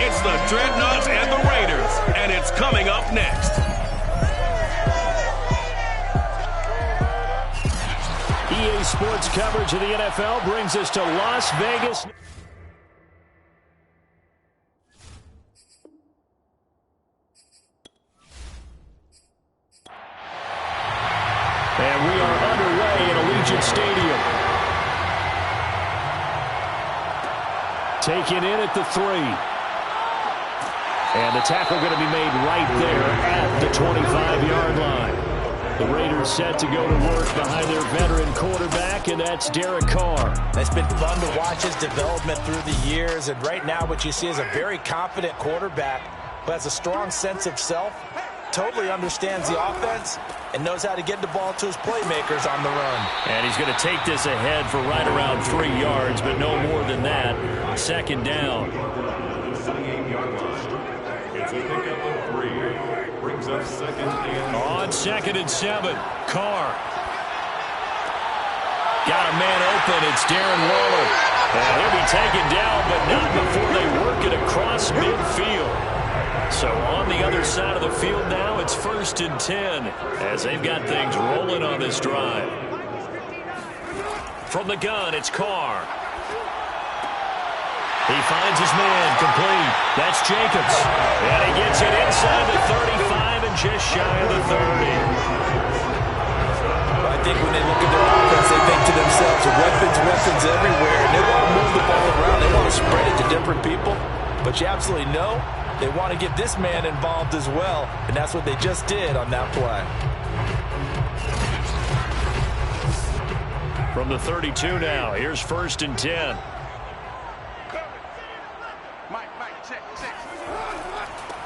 It's the Dreadnoughts and the Raiders, and it's coming up next. EA Sports coverage of the NFL brings us to Las Vegas. And we are underway in Allegiant Stadium. Taken in at the 3. And the tackle going to be made right there at the 25-yard line. The Raiders set to go to work behind their veteran quarterback, and that's Derek Carr. It's been fun to watch his development through the years, and right now what you see is a very confident quarterback who has a strong sense of self, totally understands the offense, and knows how to get the ball to his playmakers on the run. And he's going to take this ahead for right around 3 yards, but no more than that. Second down. It's a pickup of 3. Brings up second and... On 2nd and 7, Carr. Got a man open. It's Darren Waller. And he'll be taken down, but not before they work it across midfield. So on the other side of the field now, it's 1st and 10 as they've got things rolling on this drive. From the gun, it's Carr. He finds his man complete. That's Jacobs. And he gets it inside the 35 and just shy of the 30. I think when they look at their offense, they think to themselves, weapons everywhere. And they want to move the ball around. They want to spread it to different people. But you absolutely know they want to get this man involved as well. And that's what they just did on that play. From the 32 now, here's 1st and 10.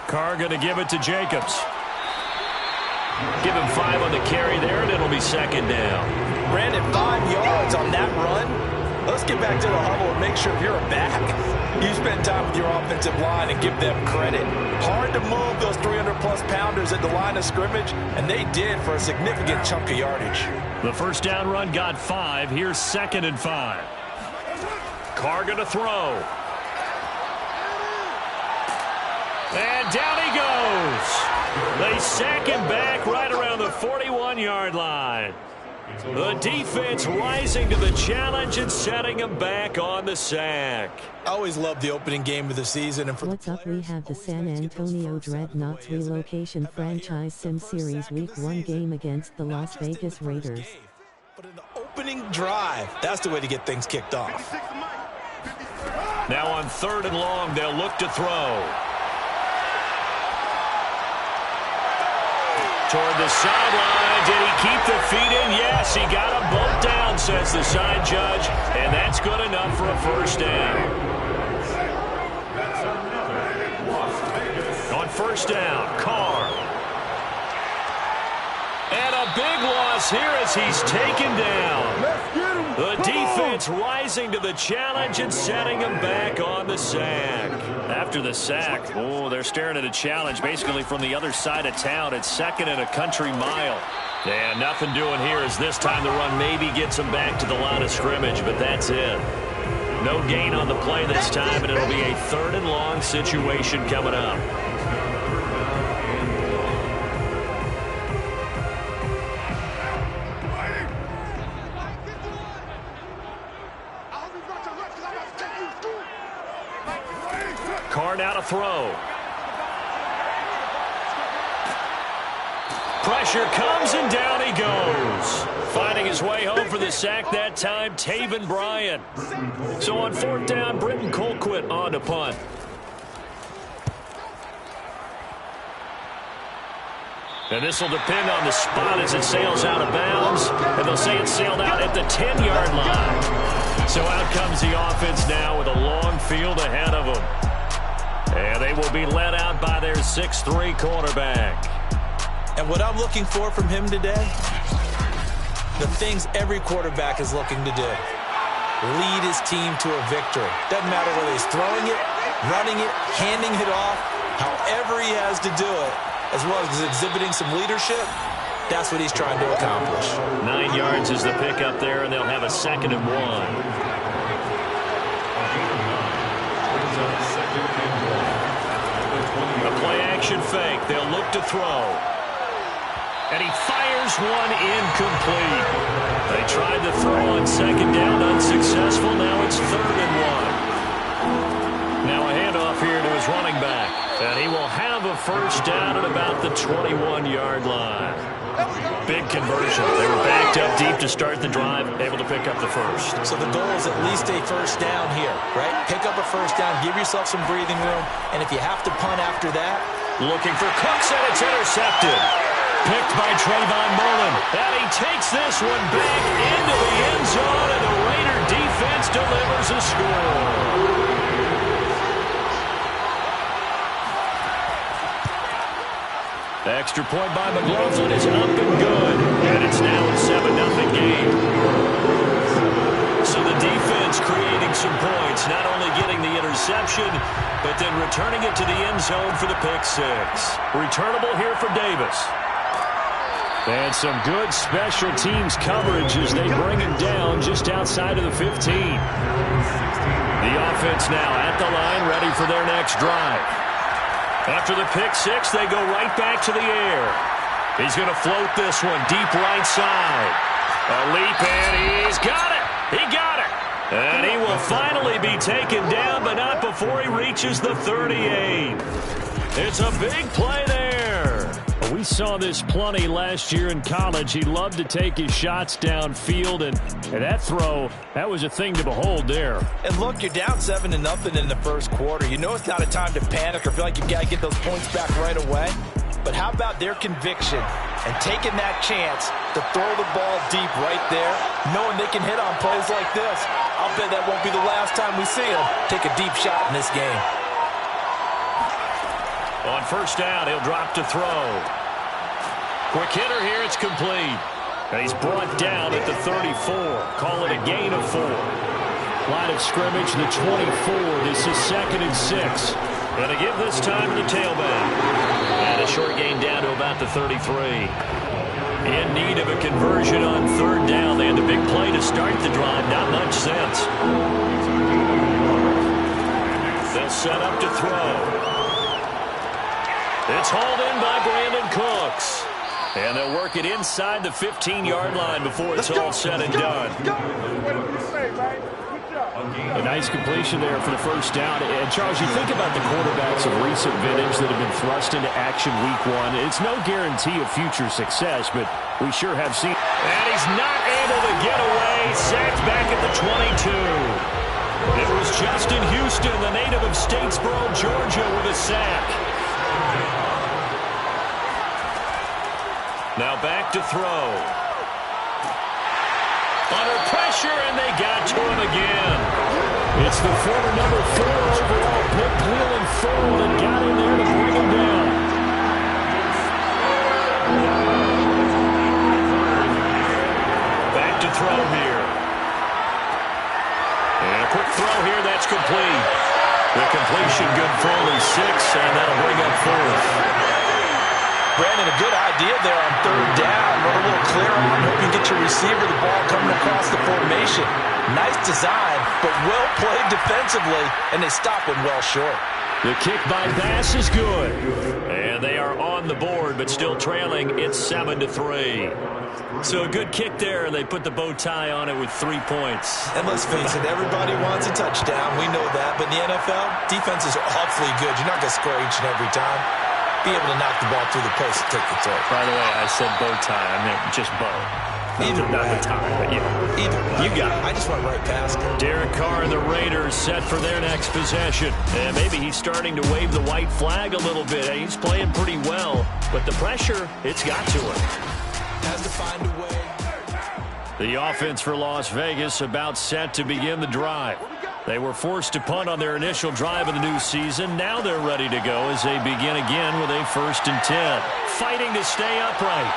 Carr going to give it to Jacobs. Give him 5 on the carry there, and it'll be 2nd down. Brandon, 5 yards on that run. Let's get back to the huddle and make sure if you're a back, you spend time with your offensive line and give them credit. Hard to move those 300-plus pounders at the line of scrimmage, and they did for a significant chunk of yardage. The first down run got 5. Here's 2nd and 5. Carr going to throw. And down he goes. They sack him back right around the 41-yard line. The defense rising to the challenge and setting him back on the sack. I always love the opening game of the season. And for What's up? We have the San Antonio Dreadnoughts relocation franchise sim series week 1 game against the Las Vegas Raiders. But in the opening drive, that's the way to get things kicked off. Now on 3rd and long, they'll look to throw. Toward the sideline. Did he keep the feet in? Yes, he got them both down, says the side judge. And that's good enough for a 1st down. On 1st down, Carr. And a big loss here as he's taken down. The defense rising to the challenge and setting him back on the sack. After the sack, they're staring at a challenge basically from the other side of town. It's 2nd and a country mile. And nothing doing here as this time the run maybe gets him back to the line of scrimmage, but that's it. No gain on the play this time, and it'll be a 3rd and long situation coming up. Carr now to throw. Pressure comes and down he goes. Finding his way home for the sack that time, Taven Bryan. So on 4th down, Britton Colquitt on to punt. And this will depend on the spot as it sails out of bounds. And they'll say it sailed out at the 10-yard line. So out comes the offense now with a long field ahead of them. And they will be led out by their 6'3" quarterback. And what I'm looking for from him today, the things every quarterback is looking to do. Lead his team to a victory. Doesn't matter whether he's throwing it, running it, handing it off, however he has to do it, as well as exhibiting some leadership, that's what he's trying to accomplish. 9 yards is the pickup there, and they'll have a 2nd and 1. play-action fake. They'll look to throw. And he fires one incomplete. They tried to throw on second down, unsuccessful. Now it's 3rd and 1. Now a handoff here to his running back. And he will have a first down at about the 21-yard line. Big conversion. They were backed up deep to start the drive, able to pick up the first. So the goal is at least a first down here, right? Pick up a first down, give yourself some breathing room, and if you have to punt after that. Looking for Cooks, and it's intercepted. Picked by Trayvon Mullen. And he takes this one back into the end zone, and the Raider defense delivers a score. Extra point by McLaughlin is up and good. And it's now a 7-0 game. So the defense creating some points, not only getting the interception, but then returning it to the end zone for the pick six. Returnable here for Davis. And some good special teams coverage as they bring him down just outside of the 15. The offense now at the line, ready for their next drive. After the pick six, they go right back to the air. He's going to float this one deep right side. A leap, and he's got it. He got it. And he will finally be taken down, but not before he reaches the 38. It's a big play there. We saw this plenty last year in college. He loved to take his shots downfield, and that throw, that was a thing to behold there. And look, you're down 7-0 in the first quarter. You know it's not a time to panic or feel like you've got to get those points back right away. But how about their conviction and taking that chance to throw the ball deep right there, knowing they can hit on plays like this? I'll bet that won't be the last time we see him take a deep shot in this game. On first down, he'll drop to throw. Quick hitter here, it's complete. And he's brought down at the 34. Call it a gain of 4. Line of scrimmage, the 24. This is 2nd and 6. Going to give this time to the tailback. And a short gain down to about the 33. In need of a conversion on 3rd down. They had the big play to start the drive. Not much sense. They'll set up to throw. It's hauled in by Brandon Cooks. And they'll work it inside the 15-yard line before it's all said and done. A nice completion there for the first down. And, Charles, you think about the quarterbacks of recent vintage that have been thrust into action week 1. It's no guarantee of future success, but we sure have seen. And he's not able to get away. Sacked back at the 22. It was Justin Houston, the native of Statesboro, Georgia, with a sack. Now back to throw. Under pressure, and they got to him again. It's the former number 4 overall pick, Cleveland Ford, that got in there to bring him down. Back to throw here. And a quick throw here, that's complete. The completion good for only 6, and that'll bring up 4th. Brandon, a good idea there on 3rd down. Run a little clear on. Hope you get your receiver the ball coming across the formation. Nice design, but well played defensively, and they stop him well short. The kick by pass is good. And they are on the board, but still trailing. It's 7-3. So a good kick there, and they put the bow tie on it with 3 points. And let's face it, everybody wants a touchdown. We know that. But in the NFL, defenses are awfully good. You're not going to score each and every time. Be able to knock the ball through the post and take the throw. By the way, I said bow tie. I meant just bow. Either not the tie, but yeah. Either way. You got it. I just went right past it. Derek Carr and the Raiders set for their next possession. And maybe he's starting to wave the white flag a little bit. He's playing pretty well. But the pressure, it's got to him. Has to find a way. The offense for Las Vegas about set to begin the drive. They were forced to punt on their initial drive of the new season. Now they're ready to go as they begin again with a 1st and 10. Fighting to stay upright.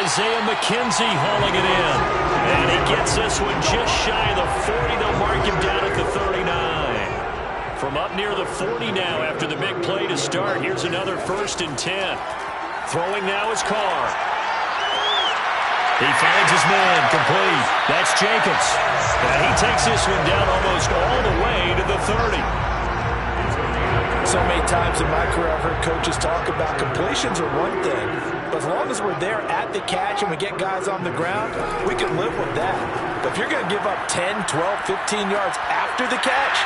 Isaiah McKenzie hauling it in. And he gets this one just shy of the 40. They'll mark him down at the 39. From up near the 40 now after the big play to start. Here's another 1st and 10. Throwing now is Carr. He finds his man, complete. That's Jacobs. And he takes this one down almost all the way to the 30. So many times in my career I've heard coaches talk about completions are one thing, but as long as we're there at the catch and we get guys on the ground, we can live with that. But if you're going to give up 10, 12, 15 yards after the catch,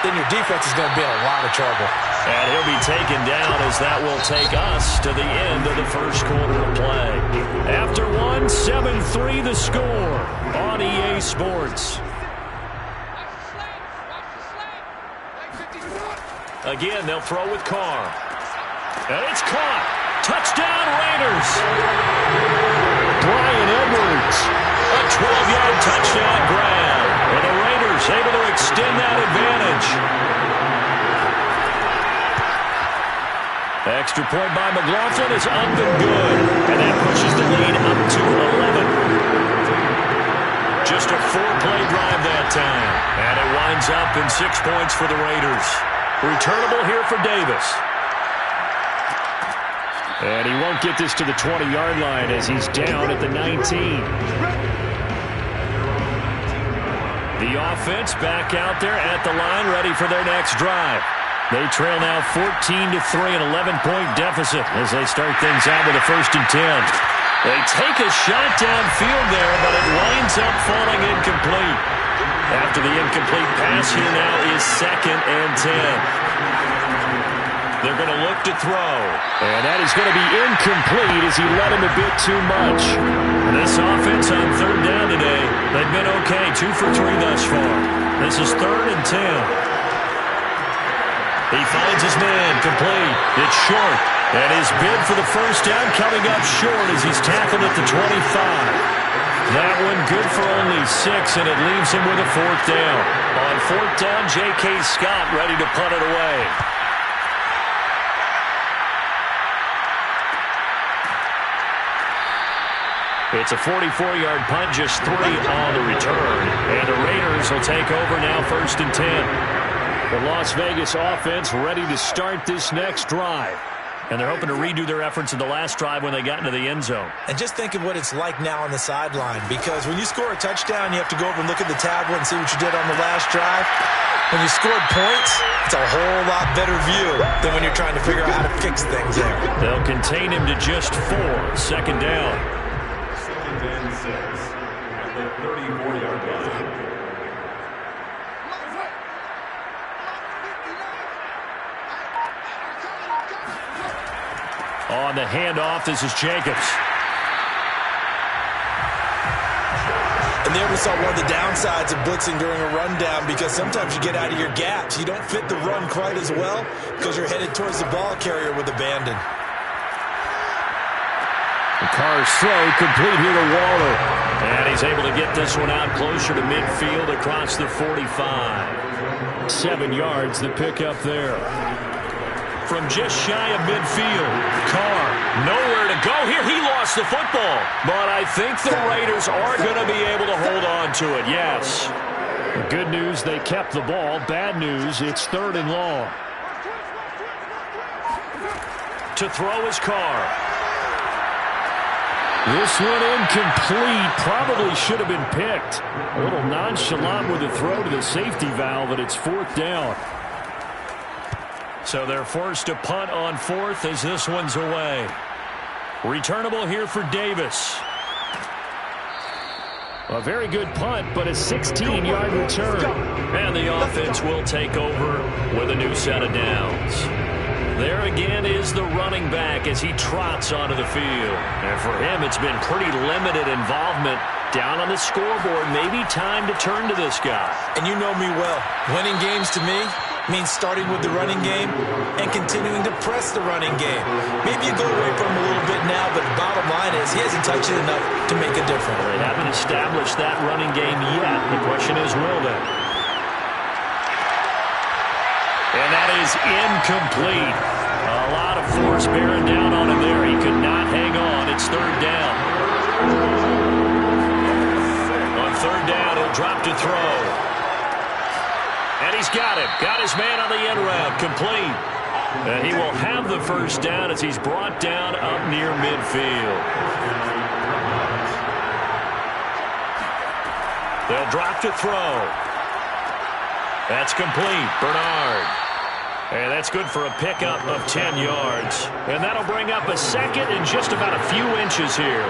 then your defense is going to be in a lot of trouble. And he'll be taken down as that will take us to the end of the first quarter of play. After one, 7-3 the score on EA Sports. Again, they'll throw with Carr. And it's caught. Touchdown, Raiders. Brian Edwards. A 12-yard touchdown grab. And the Raiders able to extend that advantage. Extra point by McLaughlin is up and good. And that pushes the lead up to 11. Just a 4-play drive that time. And it winds up in 6 points for the Raiders. Returnable here for Davis. And he won't get this to the 20-yard line as he's down at the 19. The offense back out there at the line, ready for their next drive. They trail now 14-3, an 11-point deficit as they start things out with a 1st and 10. They take a shot downfield there, but it winds up falling incomplete. After the incomplete pass, here now is 2nd and 10. They're going to look to throw. And that is going to be incomplete as he led him a bit too much. This offense on 3rd down today, they've been okay, 2 for 3 thus far. This is 3rd and 10. He finds his man, complete. It's short. And his bid for the 1st down coming up short as he's tackled at the 25. That one good for only 6, and it leaves him with a 4th down. On 4th down, J.K. Scott ready to punt it away. It's a 44-yard punt, just 3 on the return. And the Raiders will take over now 1st and 10. The Las Vegas offense ready to start this next drive. And they're hoping to redo their efforts in the last drive when they got into the end zone. And just think of what it's like now on the sideline, because when you score a touchdown, you have to go over and look at the tablet and see what you did on the last drive. When you scored points, it's a whole lot better view than when you're trying to figure out how to fix things there. They'll contain him to just 4, 2nd down. 2nd and 6 at the 34-yard line. On the handoff, this is Jacobs. And there we saw one of the downsides of blitzing during a rundown, because sometimes you get out of your gaps. You don't fit the run quite as well because you're headed towards the ball carrier with abandon. The Carr's throw complete here to Waller. And he's able to get this one out closer to midfield across the 45. 7 yards, the pickup there. From just shy of midfield, Carr nowhere to go here. He lost the football, but I think the Raiders are going to be able to hold on to it, yes. Good news, they kept the ball. Bad news, it's 3rd and long. To throw is Carr. This one incomplete. Probably should have been picked. A little nonchalant with the throw to the safety valve, but it's 4th down. So they're forced to punt on 4th as this one's away. Returnable here for Davis. A very good punt, but a 16-yard return. And the offense will take over with a new set of downs. There again is the running back as he trots onto the field. And for him, it's been pretty limited involvement down on the scoreboard. Maybe time to turn to this guy. And you know me well. Winning games to me means starting with the running game and continuing to press the running game. Maybe you go away from him a little bit now, but the bottom line is he hasn't touched it enough to make a difference. They haven't established that running game yet. The question is, will they? And that is incomplete. A lot of force bearing down on him there. He could not hang on. It's 3rd down. On 3rd down, he'll drop to throw. And he's got him. Got his man on the end route. Complete. And he will have the 1st down as he's brought down up near midfield. They'll drop to throw. That's complete. Bernard. And that's good for a pickup of 10 yards. And that'll bring up a second and just about a few inches here.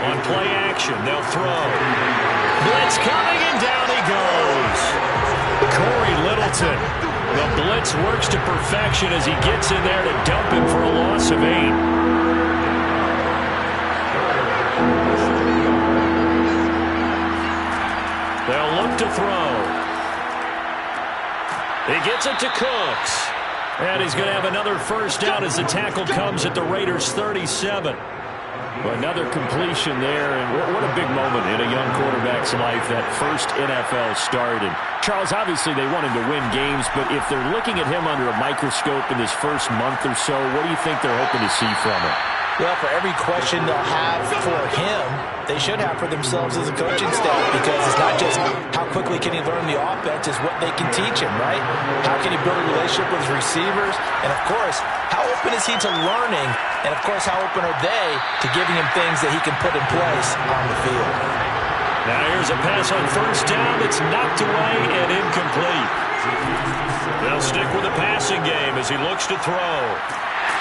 On play action, they'll throw. Blitz coming, and down he goes. Corey Littleton. The blitz works to perfection as he gets in there to dump him for a loss of 8. They'll look to throw. He gets it to Cooks. And he's going to have another first down as the tackle comes at the Raiders' 37. Well, another completion there, and what a big moment in a young quarterback's life, that first NFL start. And Charles, obviously they want him to win games, but if they're looking at him under a microscope in this first month or so, what do you think they're hoping to see from him? Well, for every question they'll have for him, they should have for themselves as a coaching staff, because it's not just how quickly can he learn the offense, it's what they can teach him, right? How can he build a relationship with his receivers? And, of course, how open is he to learning? And, of course, how open are they to giving him things that he can put in place on the field? Now here's a pass on first down that's knocked away and incomplete. They'll stick with the passing game as he looks to throw.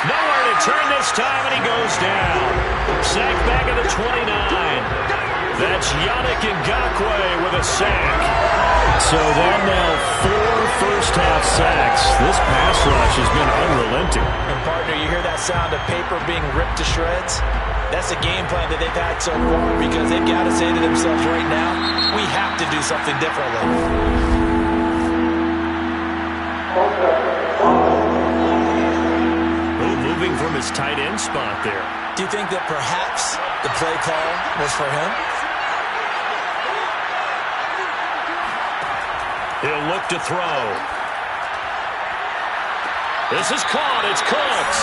Nowhere to turn this time, and he goes down. Sack back at the 29. That's Yannick Ngakoue with a sack. So that now 4 first-half sacks. This pass rush has been unrelenting. And, partner, you hear that sound of paper being ripped to shreds? That's a game plan that they've had so far, because they've got to say to themselves right now, we have to do something differently. Moving from his tight end spot there. Do you think that perhaps the play call was for him? He'll look to throw. This is caught. It's Cooks.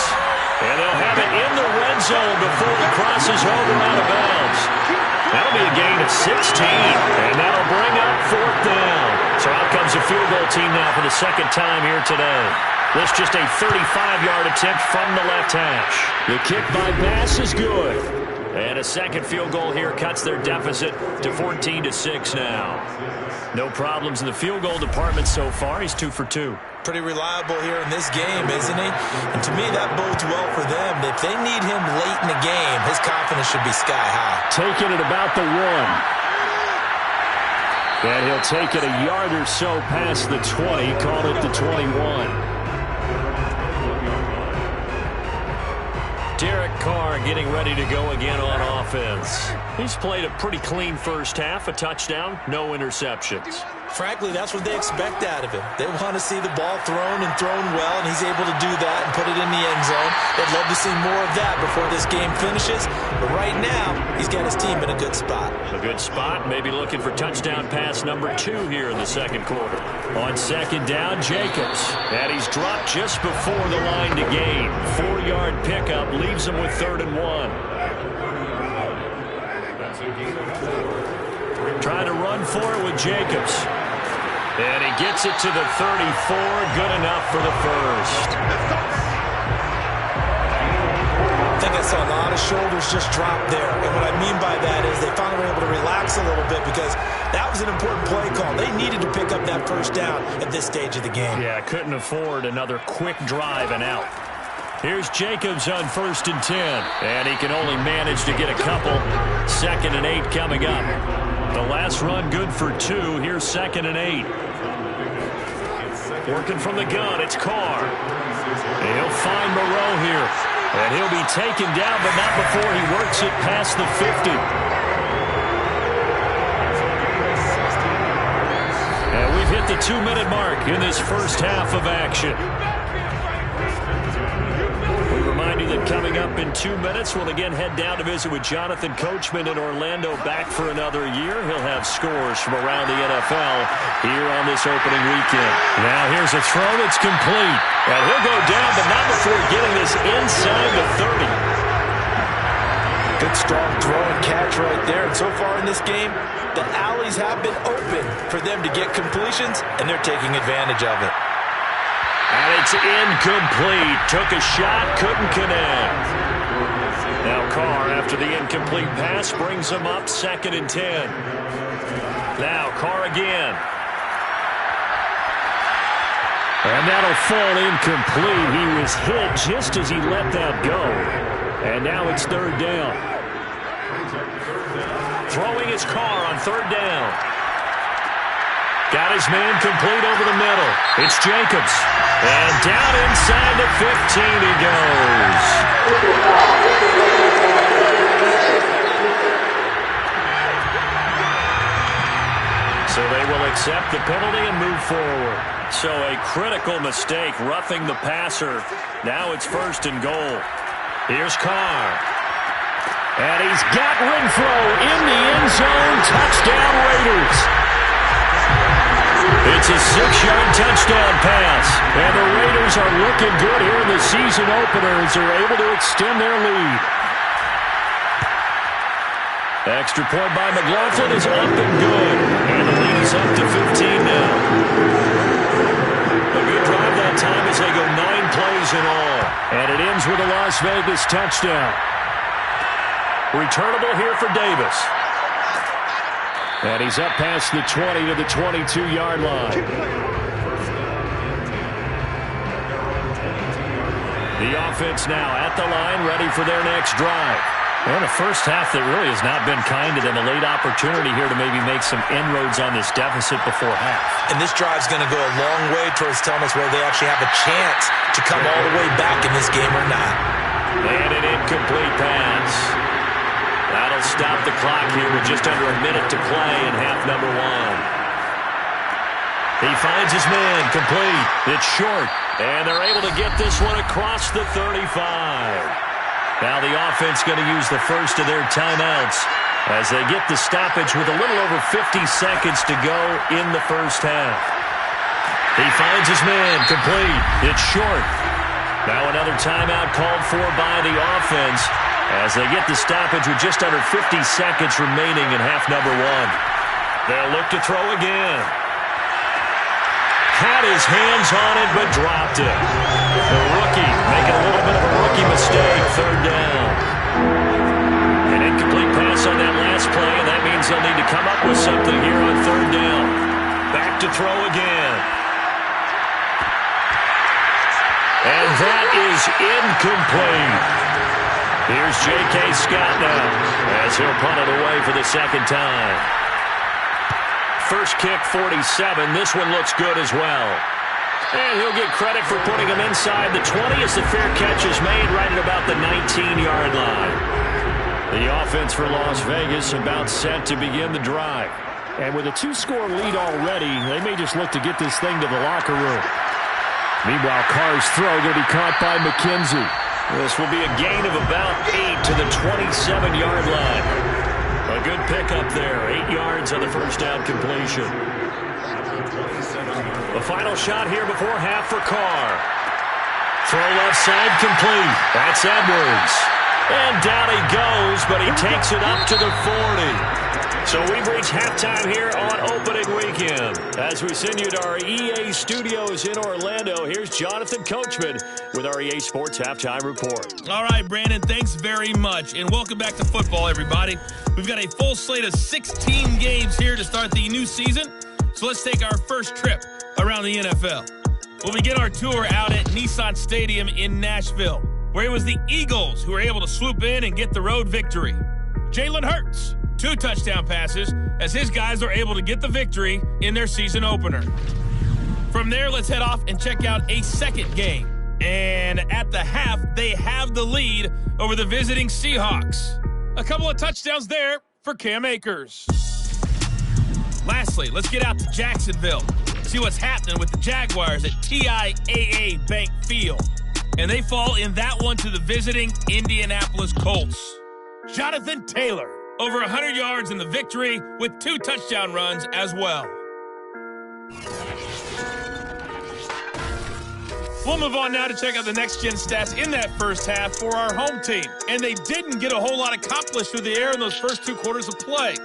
And they'll have it in the red zone before he crosses over out of bounds. That'll be a gain of 16. And that'll bring up 4th down. So out comes a field goal team now for the second time here today. This just a 35-yard attempt from the left hash. The kick by pass is good. And a second field goal here cuts their deficit to 14-6 now. No problems in the field goal department so far. He's 2 for 2. Pretty reliable here in this game, isn't he? And to me, that bodes well for them. If they need him late in the game, his confidence should be sky high. Taking it about the 1. And he'll take it a yard or so past the 20, call it the 21. Derek Carr getting ready to go again on offense. He's played a pretty clean first half, a touchdown, no interceptions. Frankly, that's what they expect out of him. They want to see the ball thrown and thrown well, and he's able to do that and put it in the end zone. They'd love to see more of that before this game finishes. But right now, he's got his team in a good spot. A good spot, maybe looking for touchdown pass number 2 here in the second quarter. On second down, Jacobs. And he's dropped just before the line to gain. 4-yard pickup leaves him with 3rd and 1. Trying to run for it with Jacobs. And he gets it to the 34. Good enough for the first. I think I saw a lot of shoulders just drop there. And what I mean by that is they finally were able to relax a little bit, because that was an important play call. They needed to pick up that first down at this stage of the game. Yeah, couldn't afford another quick drive and out. Here's Jacobs on 1st and 10. And he can only manage to get a couple. 2nd and 8 coming up. The last run good for 2. Here's 2nd and 8. Working from the gun, it's Carr. And he'll find Moreau here. And he'll be taken down, but not before he works it past the 50. And we've hit the 2-minute mark in this first half of action. We remind you that coming up in 2 minutes, we'll again head down to visit with Jonathan Coachman in Orlando, back for another year. He'll have scores from around the NFL here on this opening weekend. Now here's a throw that's complete. And he'll go down, but not before getting this inside the 30. Good strong throw and catch right there. And so far in this game, the alleys have been open for them to get completions, and they're taking advantage of it. And it's incomplete. Took a shot, couldn't connect. Now Carr After the incomplete pass brings him up 2nd and 10. Now Carr again. And that'll fall incomplete. He was hit just as he let that go. And now it's 3rd down. Throwing his Carr on 3rd down. Got his man complete over the middle. It's Jacobs. And down inside the 15 he goes. So they will accept the penalty and move forward. So a critical mistake, roughing the passer. Now it's 1st and goal. Here's Carr. And he's got Renfro in the end zone. Touchdown Raiders. It's a 6-yard touchdown pass. And the Raiders are looking good here in the season opener as they're able to extend their lead. Extra point by McLaughlin is up and good. And the lead is up to 15 now. A good drive that time as they go 9 plays in all. And it ends with a Las Vegas touchdown. Returnable here for Davis. And he's up past the 20 to the 22-yard line. The offense now at the line, ready for their next drive. And a first half that really has not been kind to them. A late opportunity here to maybe make some inroads on this deficit before half. And this drive's going to go a long way towards telling us whether they actually have a chance to come all the way back in this game or not. And an incomplete pass. That'll stop the clock here with just under a minute to play in half number 1. He finds his man complete. It's short. And they're able to get this one across the 35. Now the offense going to use the first of their timeouts as they get the stoppage with a little over 50 seconds to go in the first half. He finds his man complete. It's short. Now another timeout called for by the offense as they get the stoppage with just under 50 seconds remaining in half number 1. They'll look to throw again. Had his hands on it, but dropped it. The rookie making a little bit of a rookie mistake, 3rd down. An incomplete pass on that last play, and that means they'll need to come up with something here on 3rd down. Back to throw again. And that is incomplete. Here's J.K. Scott now as he'll punt it away for the 2nd time. First kick, 47. This one looks good as well. And he'll get credit for putting him inside the 20 as the fair catch is made right at about the 19-yard line. The offense for Las Vegas about set to begin the drive. And with a 2-score lead already, they may just look to get this thing to the locker room. Meanwhile, Carr's throw going to be caught by McKenzie. This will be a gain of about 8 to the 27-yard line. A good pickup there. 8 yards on the first down completion. The final shot here before half for Carr. Throw left side complete. That's Edwards. And down he goes, but he takes it up to the 40. So we've reached halftime here on opening weekend. As we send you to our EA studios in Orlando, here's Jonathan Coachman with our EA Sports Halftime Report. All right, Brandon, thanks very much. And welcome back to football, everybody. We've got a full slate of 16 games here to start the new season. So let's take our first trip around the NFL. We'll begin our tour out at Nissan Stadium in Nashville, where it was the Eagles who were able to swoop in and get the road victory. Jalen Hurts, 2 touchdown passes, as his guys are able to get the victory in their season opener. From there, let's head off and check out a second game. And at the half, they have the lead over the visiting Seahawks. A couple of touchdowns there for Cam Akers. Lastly, let's get out to Jacksonville, see what's happening with the Jaguars at TIAA Bank Field. And they fall in that one to the visiting Indianapolis Colts. Jonathan Taylor, over 100 yards in the victory with 2 touchdown runs as well. We'll move on now to check out the next-gen stats in that first half for our home team. And they didn't get a whole lot accomplished through the air in those first 2 quarters of play.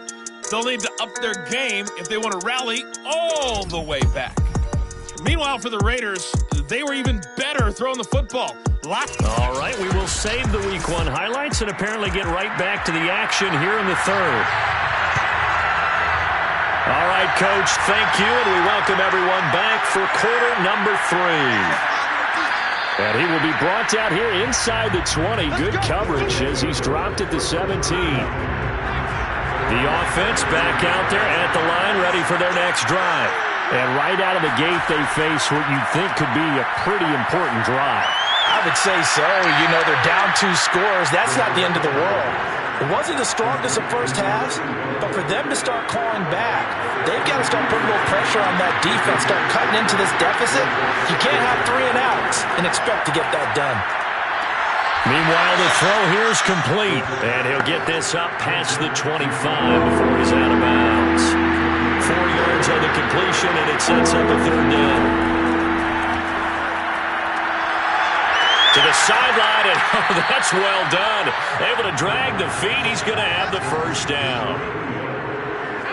They'll need to up their game if they want to rally all the way back. Meanwhile, for the Raiders, they were even better throwing the football. All right, we will save the Week 1 highlights and apparently get right back to the action here in the third. All right, Coach, thank you, and we welcome everyone back for quarter number 3. And he will be brought down here inside the 20. Good coverage as he's dropped at the 17. The offense back out there at the line, ready for their next drive. And right out of the gate, they face what you'd think could be a pretty important drive. I would say so. You know, they're down 2 scores. That's not the end of the world. It wasn't the strongest of first halves, but for them to start clawing back, they've got to start putting a little pressure on that defense, start cutting into this deficit. You can't have 3 and outs and expect to get that done. Meanwhile, the throw here is complete, and he'll get this up past the 25 before he's out of bounds. 4 yards on the completion, and it sets up a third down. To the sideline, and oh, that's well done. Able to drag the feet. He's going to have the first down.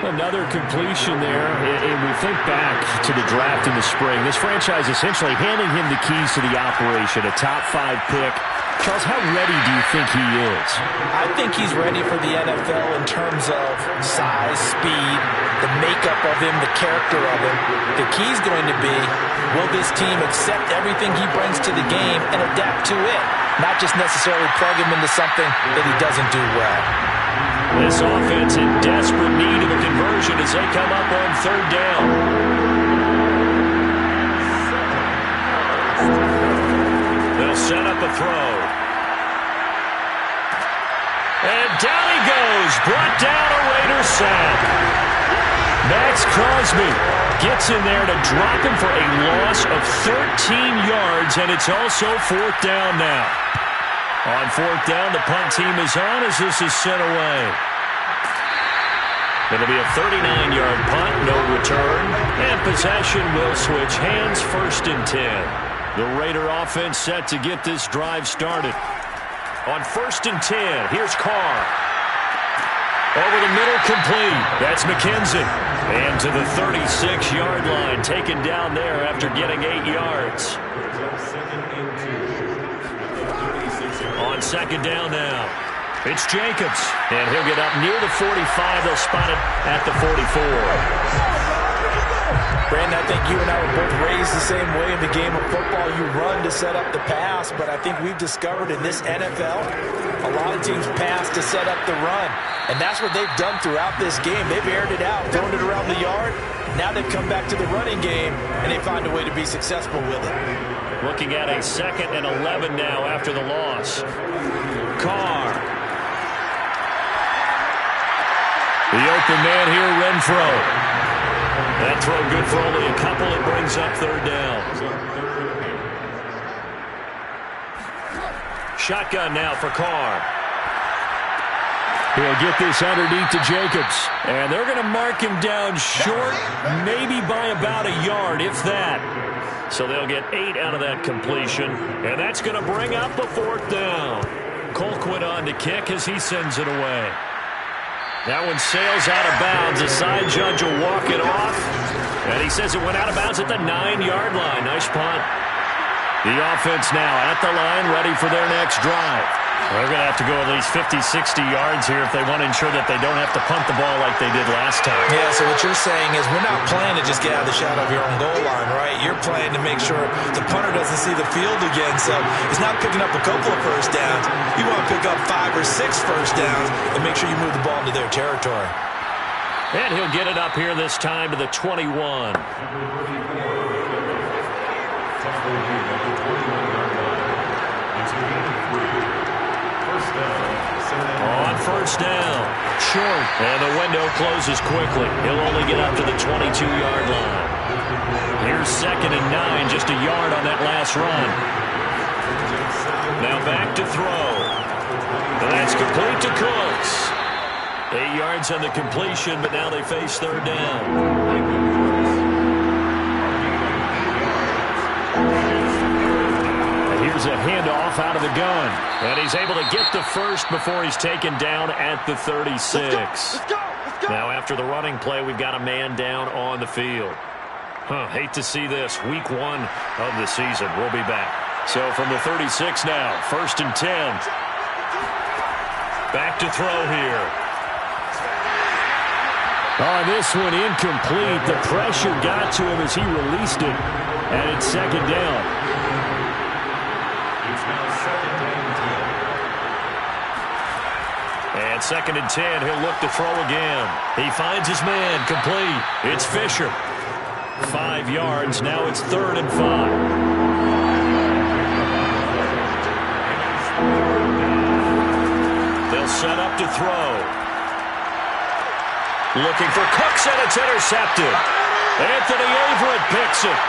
Another completion there, and we think back to the draft in the spring. This franchise essentially handing him the keys to the operation, a top 5 pick. Charles, how ready do you think he is? I think he's ready for the NFL in terms of size, speed, the makeup of him, the character of him. The key's going to be, will this team accept everything he brings to the game and adapt to it? Not just necessarily plug him into something that he doesn't do well. This offense in desperate need of a conversion as they come up on third down. They'll set up a throw. And down he goes. Brought down a Raiders sack. Max Crosby gets in there to drop him for a loss of 13 yards, and it's also fourth down now. On fourth down, the punt team is on as this is sent away. It'll be a 39-yard punt, no return, and possession will switch hands, 1st and 10. The Raider offense set to get this drive started. On 1st and 10, here's Carr. Over the middle, complete. That's McKenzie. And to the 36-yard line, taken down there after getting 8 yards. On second down now, it's Jacobs. And he'll get up near the 45. They'll spot it at the 44. Brandon, I think you and I were both raised the same way in the game of football. You run to set up the pass, but I think we've discovered in this NFL, a lot of teams pass to set up the run. And that's what they've done throughout this game. They've aired it out, thrown it around the yard. Now they've come back to the running game, and they find a way to be successful with it. Looking at a 2nd and 11 now after the loss. Carr. The open man here, Renfro. That throw good for only a couple. It brings up third down. Shotgun now for Carr. He'll get this underneath to Jacobs. And they're going to mark him down short, maybe by about a yard, if that. So they'll get 8 out of that completion. And that's going to bring up a fourth down. Colquitt on to kick as he sends it away. That one sails out of bounds. The side judge will walk it off. And he says it went out of bounds at the 9-yard line. Nice punt. The offense now at the line, ready for their next drive. They're going to have to go at least 50, 60 yards here if they want to ensure that they don't have to punt the ball like they did last time. Yeah, so what you're saying is we're not playing to just get out of the shadow of your own goal line, right? You're playing to make sure the punter doesn't see the field again. So it's not picking up a couple of first downs. You want to pick up 5 or 6 first downs and make sure you move the ball into their territory. And he'll get it up here this time to the 21. On first down, short, and the window closes quickly. He'll only get up to the 22-yard line. Here's 2nd and 9, just a yard on that last run. Now back to throw. That's complete to Cooks. 8 yards on the completion, but now they face third down. Here's a handoff out of the gun. And he's able to get the first before he's taken down at the 36. Now after the running play, we've got a man down on the field. Hate to see this. Week 1 of the season. We'll be back. So from the 36 now, 1st and 10. Back to throw here. On this one, incomplete. The pressure got to him as he released it. And it's 2nd down. It's now 2nd and 10. And 2nd and 10. He'll look to throw again. He finds his man. Complete. It's Fisher. 5 yards. Now it's 3rd and 5. They'll set up to throw. Looking for Cooks, and it's intercepted. Anthony Averett picks it.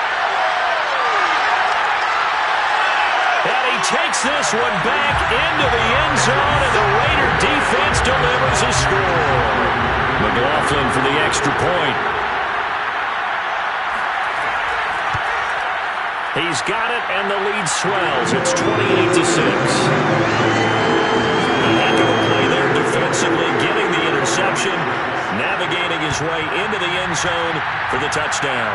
And he takes this one back into the end zone, and the Raider defense delivers a score. McLaughlin for the extra point. He's got it, and the lead swells. It's 28-6. A heck of a play there defensively, getting the interception, navigating his way into the end zone for the touchdown.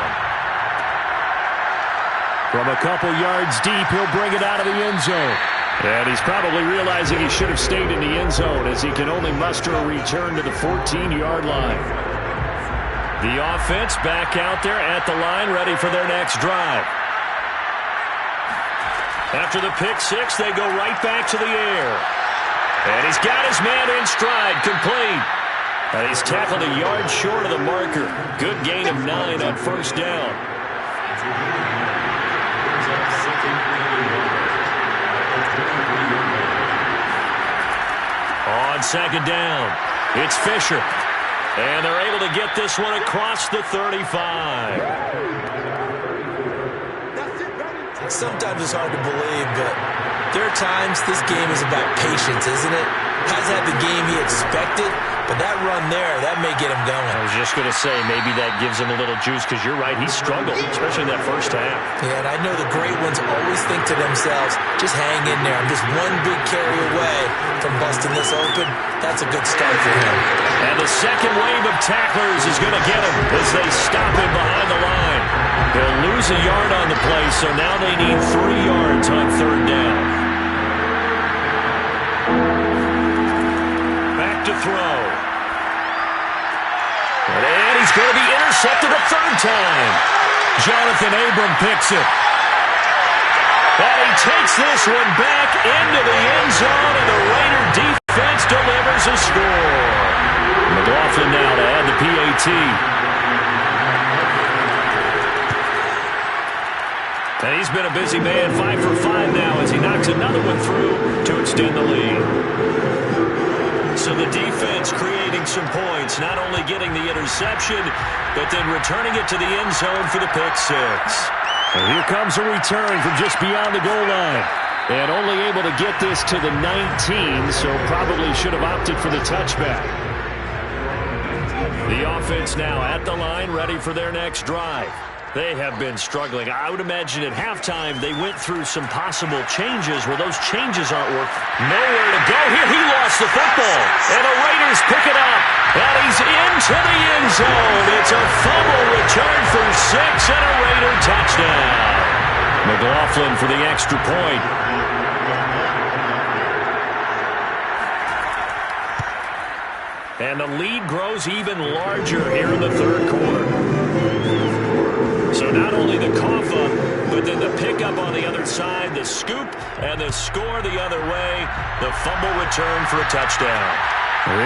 From a couple yards deep, he'll bring it out of the end zone. And he's probably realizing he should have stayed in the end zone as he can only muster a return to the 14-yard line. The offense back out there at the line, ready for their next drive. After the pick six, they go right back to the air. And he's got his man in stride, complete. And he's tackled a yard short of the marker. Good gain of 9 on 1st down. On 2nd down, it's Fisher. And they're able to get this one across the 35. Sometimes it's hard to believe, but there are times this game is about patience, isn't it? Hasn't had the game he expected, but that run there, that may get him going. I was just going to say, maybe that gives him a little juice, because you're right, he struggled, especially in that first half. Yeah, and I know the great ones always think to themselves, just hang in there. I'm just one big carry away from busting this open. That's a good start for him. And the second wave of tacklers is going to get him as they stop him behind the line. He'll lose a yard on the play, so now they need 3 yards on 3rd down. Back to throw. And he's going to be intercepted a 3rd time. Jonathan Abram picks it. And he takes this one back into the end zone, and the Raider defense delivers a score. McLaughlin now to add the PAT. And he's been a busy man, 5 for 5 now as he knocks another one through to extend the lead. So the defense creating some points, not only getting the interception, but then returning it to the end zone for the pick six. And here comes a return from just beyond the goal line. And only able to get this to the 19, so probably should have opted for the touchback. The offense now at the line, ready for their next drive. They have been struggling. I would imagine at halftime they went through some possible changes where those changes aren't working. Nowhere to go here. He lost the football. And the Raiders pick it up. And he's into the end zone. It's a fumble return for 6 and a Raider touchdown. McLaughlin for the extra point. And the lead grows even larger here in the 3rd quarter. So not only the cough up, but then the pickup on the other side, the scoop, and the score the other way, the fumble return for a touchdown.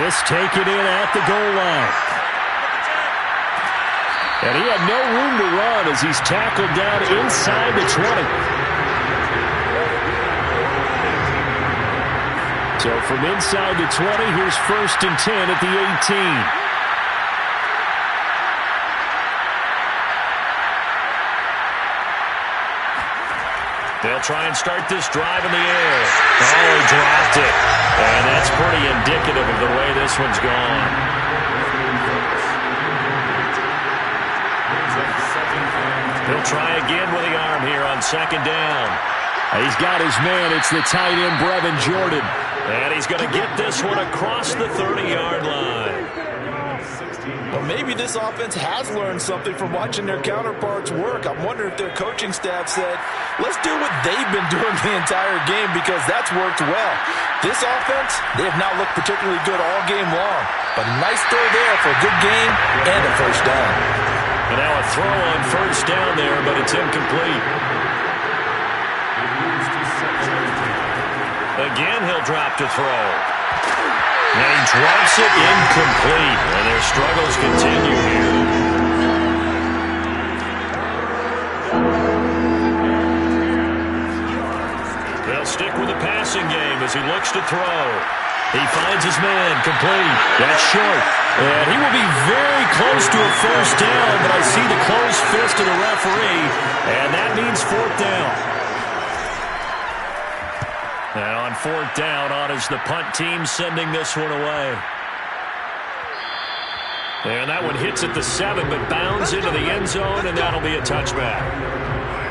This taken in at the goal line. And he had no room to run as he's tackled down inside the 20. So from inside the 20, here's 1st and 10 at the 18. They'll try and start this drive in the air. Oh, he dropped it. And that's pretty indicative of the way this one's gone. He'll try again with the arm here on 2nd down. He's got his man. It's the tight end, Brevin Jordan. And he's going to get this one across the 30-yard line. Well, maybe this offense has learned something from watching their counterparts work. I'm wondering if their coaching staff said, let's do what they've been doing the entire game because that's worked well. This offense, they have not looked particularly good all game long. But a nice throw there for a good game and a first down. And now a throw on first down there, but it's incomplete. Again, he'll drop to throw. And he drops it incomplete. And their struggles continue here. They'll stick with the passing game as he looks to throw. He finds his man, complete. That's short. And he will be very close to a first down, but I see the closed fist of the referee, and that means fourth down. And on fourth down, on is the punt team sending this one away. And that one hits at the 7, but bounds into the end zone, and that'll be a touchback.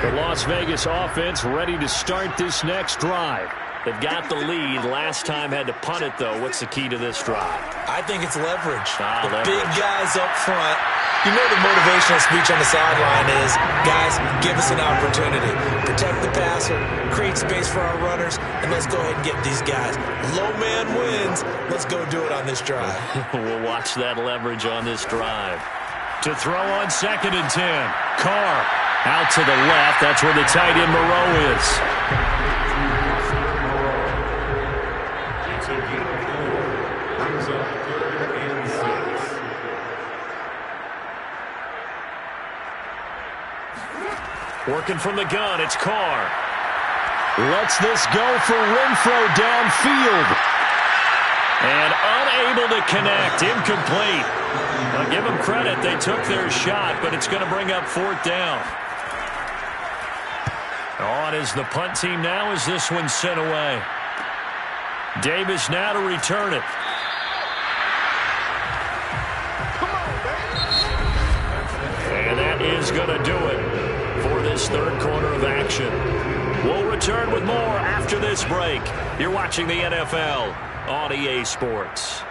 The Las Vegas offense ready to start this next drive. They've got the lead. Last time had to punt it, though. What's the key to this drive? I think it's leverage. Leverage. Big guys up front. You know the motivational speech on the sideline is, guys, give us an opportunity. Protect the passer, create space for our runners, and let's go ahead and get these guys. Low man wins. Let's go do it on this drive. We'll watch that leverage on this drive. To throw on 2nd and 10. Carr out to the left. That's where the tight end Moreau is. Working from the gun, it's Carr. Lets this go for Renfro downfield. And unable to connect, incomplete. I'll give them credit, they took their shot, but it's going to bring up fourth down. On is the punt team now as this one's sent away. Davis now to return it. And that is going to do it for this third quarter of action. We'll return with more after this break. You're watching the NFL on EA Sports.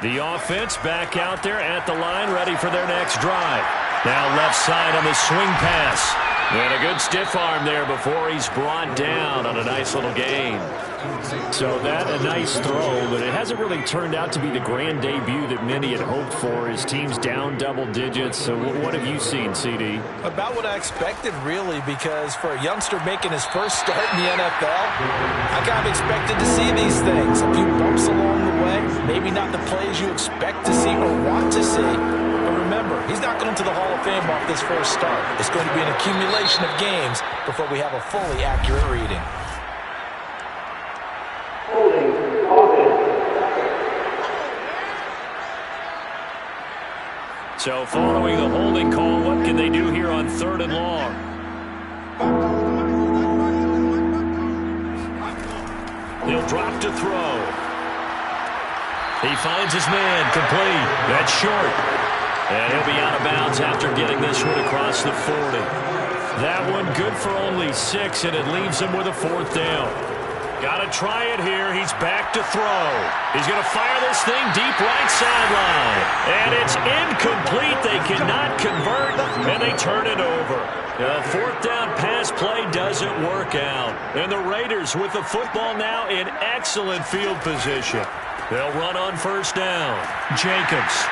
The offense back out there at the line, ready for their next drive. Now left side on the swing pass. And a good stiff arm there before he's brought down on a nice little gain. So that a nice throw, but it hasn't really turned out to be the grand debut that many had hoped for. His team's down double digits. So what have you seen, CD? About what I expected, really, because for a youngster making his first start in the NFL, I kind of expected to see these things. A few bumps along the way, maybe not the plays you expect to see or want to see. But remember, he's not going to the Hall of Fame off this first start. It's going to be an accumulation of games before we have a fully accurate reading. So following the holding call, what can they do here on 3rd and long? He'll drop to throw. He finds his man, complete. That's short. And he'll be out of bounds after getting this one across the 40. That one good for only 6, and it leaves him with a fourth down. Got to try it here. He's back to throw. He's going to fire this thing deep right sideline. And it's incomplete. They cannot convert, and they turn it over. The fourth down pass play doesn't work out. And the Raiders with the football now in excellent field position. They'll run on first down. Jacobs.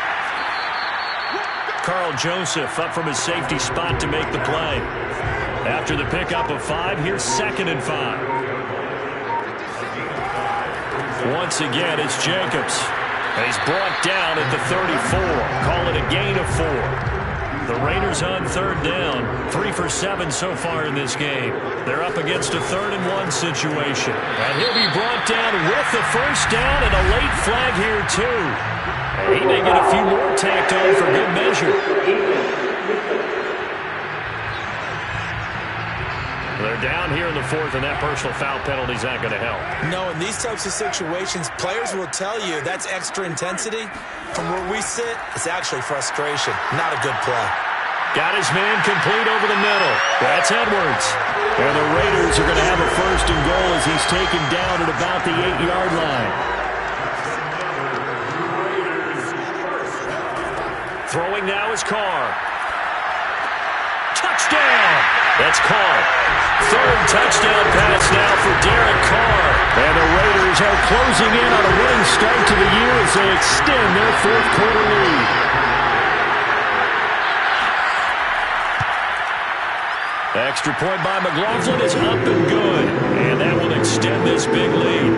Carl Joseph up from his safety spot to make the play. After the pickup of 5, here's 2nd and 5. Once again, it's Jacobs. And he's brought down at the 34. Call it a gain of 4. The Raiders on 3rd down. 3 for 7 so far in this game. They're up against a 3rd and 1 situation. And he'll be brought down with the first down and a late flag here, too. And he may get a few more tacked on for good measure. They're down here in the 4th, and that personal foul penalty is not going to help. No, in these types of situations, players will tell you that's extra intensity. From where we sit, it's actually frustration, not a good play. Got his man complete over the middle. That's Edwards. And the Raiders are going to have a 1st and goal as he's taken down at about the 8-yard line. Throwing now is Carr. Touchdown! That's Carr. Third touchdown pass now for Derek Carr. And the Raiders are closing in on a winning start to the year as they extend their fourth quarter lead. Extra point by McLaughlin is up and good. And that will extend this big lead.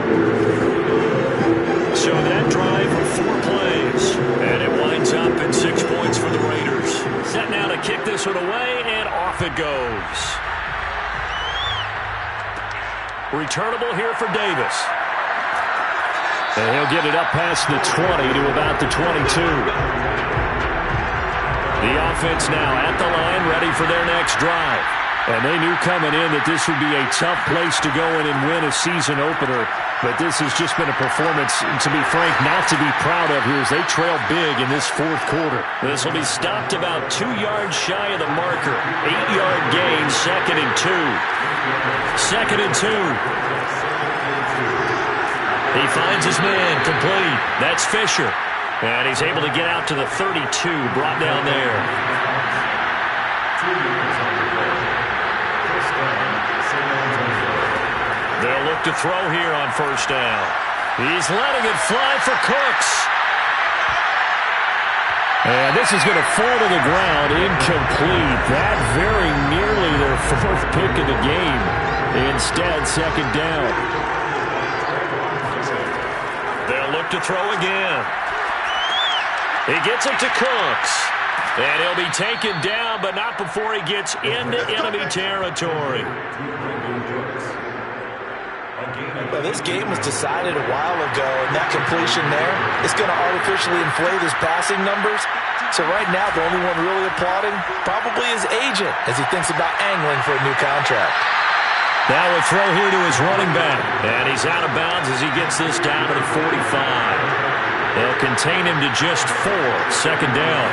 So that drive for 4 plays. And it winds up in 6 points for the Raiders. Set now to kick this one away, and off it goes. Returnable here for Davis. And he'll get it up past the 20 to about the 22. The offense now at the line, ready for their next drive. And they knew coming in that this would be a tough place to go in and win a season opener. But this has just been a performance, to be frank, not to be proud of here as they trail big in this fourth quarter. This will be stopped about 2 yards shy of the marker. 8-yard gain, 2nd and 2. 2nd and 2. He finds his man, complete. That's Fisher. And he's able to get out to the 32, brought down there. They'll look to throw here on first down. He's letting it fly for Cooks. And this is going to fall to the ground, incomplete. That very nearly their 4th pick of the game. Instead, 2nd down. They'll look to throw again. He gets it to Cooks. And he'll be taken down, but not before he gets into enemy territory. Well, this game was decided a while ago, and that completion there is going to artificially inflate his passing numbers. So right now, the only one really applauding probably his agent as he thinks about angling for a new contract. Now a throw here to his running back. And he's out of bounds as he gets this down to the 45. They'll contain him to just 4. 2nd down.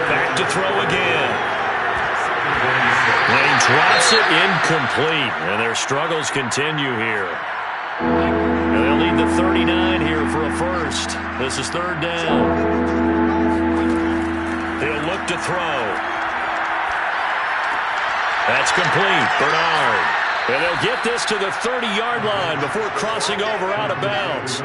Back to throw again. Lane drops it incomplete. And their struggles continue here. And they'll need the 39 here for a first. This is 3rd down. He'll look to throw. That's complete. Bernard. And they'll get this to the 30-yard line before crossing over out of bounds.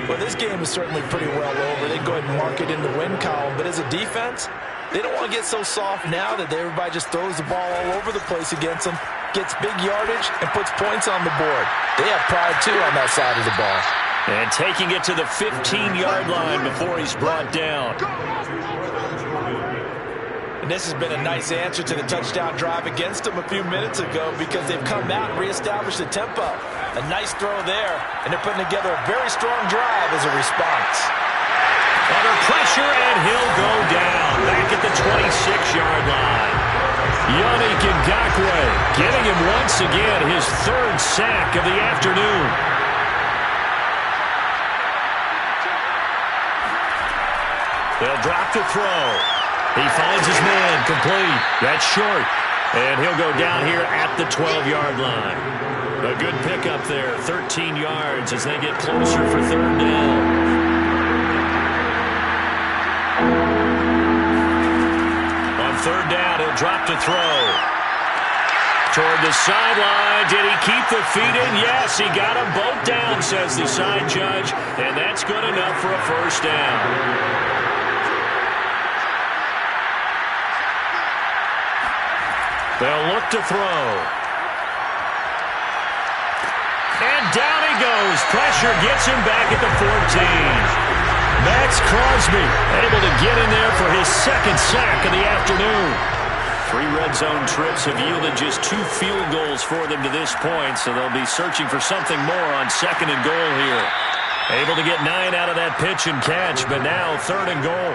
Well, this game is certainly pretty well over. They go ahead and mark it in the win column. But as a defense, they don't want to get so soft now that everybody just throws the ball all over the place against them, gets big yardage, and puts points on the board. They have pride, too, on that side of the ball. And taking it to the 15-yard line before he's brought down. And this has been a nice answer to the touchdown drive against them a few minutes ago because they've come out and reestablished the tempo. A nice throw there, and they're putting together a very strong drive as a response. Under pressure, and he'll go down back at the 26-yard line. Yannick Ngakoue getting him once again his 3rd sack of the afternoon. They'll drop to throw. He finds his man, complete. That's short. And he'll go down here at the 12-yard line. A good pickup there, 13 yards as they get closer for 3rd down. On 3rd down, he'll drop to throw. Toward the sideline. Did he keep the feet in? Yes, he got them both down, says the side judge. And that's good enough for a first down. They'll look to throw. And down he goes. Pressure gets him back at the 14. Max Crosby able to get in there for his 2nd sack of the afternoon. 3 red zone trips have yielded just 2 field goals for them to this point, so they'll be searching for something more on 2nd and goal here. Able to get 9 out of that pitch and catch, but now 3rd and goal.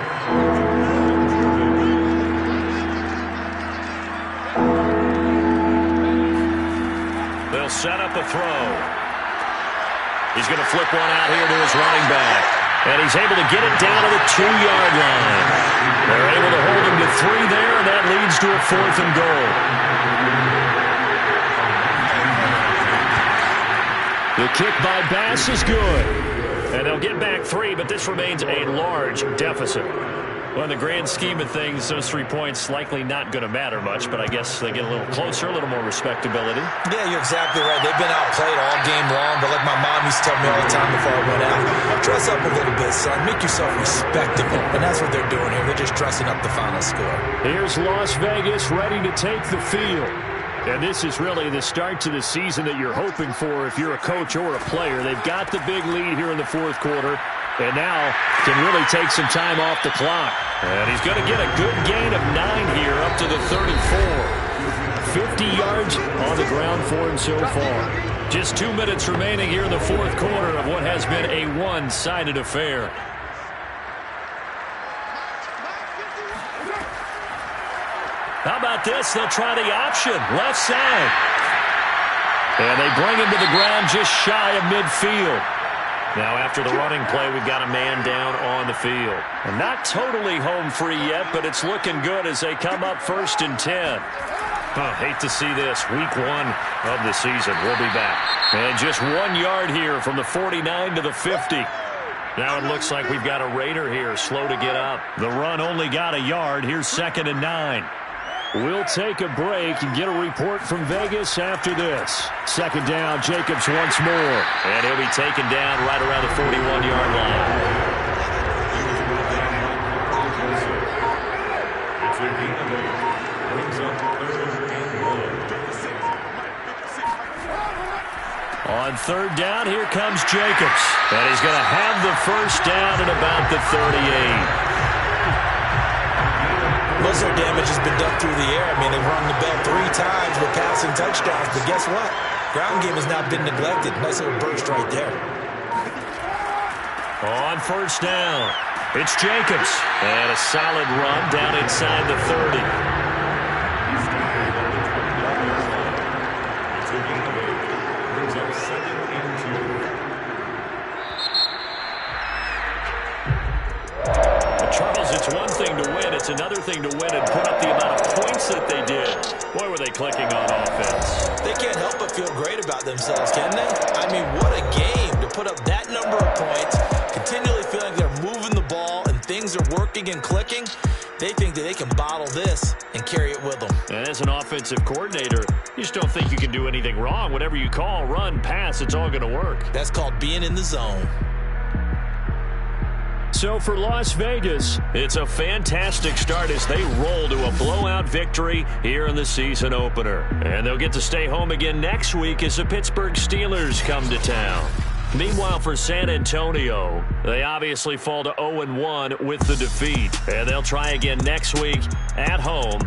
They'll set up a throw. He's going to flip one out here to his running back. And he's able to get it down to the 2-yard line. They're able to hold him to 3 there, and that leads to a 4th and goal. The kick by Bass is good. And they'll They'll get back 3, but this remains a large deficit. Well, in the grand scheme of things, those 3 points likely not going to matter much, but I guess they get a little closer, a little more respectability. Yeah, you're exactly right. They've been outplayed all game long, but like my mom used to tell me all the time before I went out, dress up a little bit, son. Make yourself respectable. And that's what they're doing here. They're just dressing up the final score. Here's Las Vegas ready to take the field. And this is really the start to the season that you're hoping for if you're a coach or a player. They've got the big lead here in the fourth quarter, and now can really take some time off the clock. And he's going to get a good gain of 9 here up to the 34. 50 yards on the ground for him so far. Just 2 minutes remaining here in the fourth quarter of what has been a one-sided affair. How about this? They'll try the option. Left side. And they bring him to the ground just shy of midfield. Now after the running play, we've got a man down on the field. And not totally home free yet, but it's looking good as they come up 1st and 10. Hate to see this. Week 1 of the season. We'll be back. And just 1 yard here from the 49 to the 50. Now it looks like we've got a Raider here, slow to get up. The run only got a yard. Here's 2nd and 9. We'll take a break and get a report from Vegas after this. 2nd down, Jacobs once more. And he'll be taken down right around the 41-yard line. On 3rd down, here comes Jacobs. And he's going to have the first down at about the 38. Most of their damage has been done through the air. I mean, they've rung the bell 3 times with passing touchdowns, but guess what? Ground game has not been neglected. Nice little burst right there. On 1st down, it's Jacobs. And a solid run down inside the 30. Charles, it's one thing to win. It's another thing to win and put up the amount of points that they did. Boy, were they clicking on offense. They can't help but feel great about themselves, can they? I mean, what a game to put up that number of points, continually feeling they're moving the ball and things are working and clicking. They think that they can bottle this and carry it with them. And as an offensive coordinator, you just don't think you can do anything wrong. Whatever you call, run, pass, it's all going to work. That's called being in the zone. So for Las Vegas, it's a fantastic start as they roll to a blowout victory here in the season opener. And they'll get to stay home again next week as the Pittsburgh Steelers come to town. Meanwhile, for San Antonio, they obviously fall to 0-1 with the defeat. And they'll try again next week at home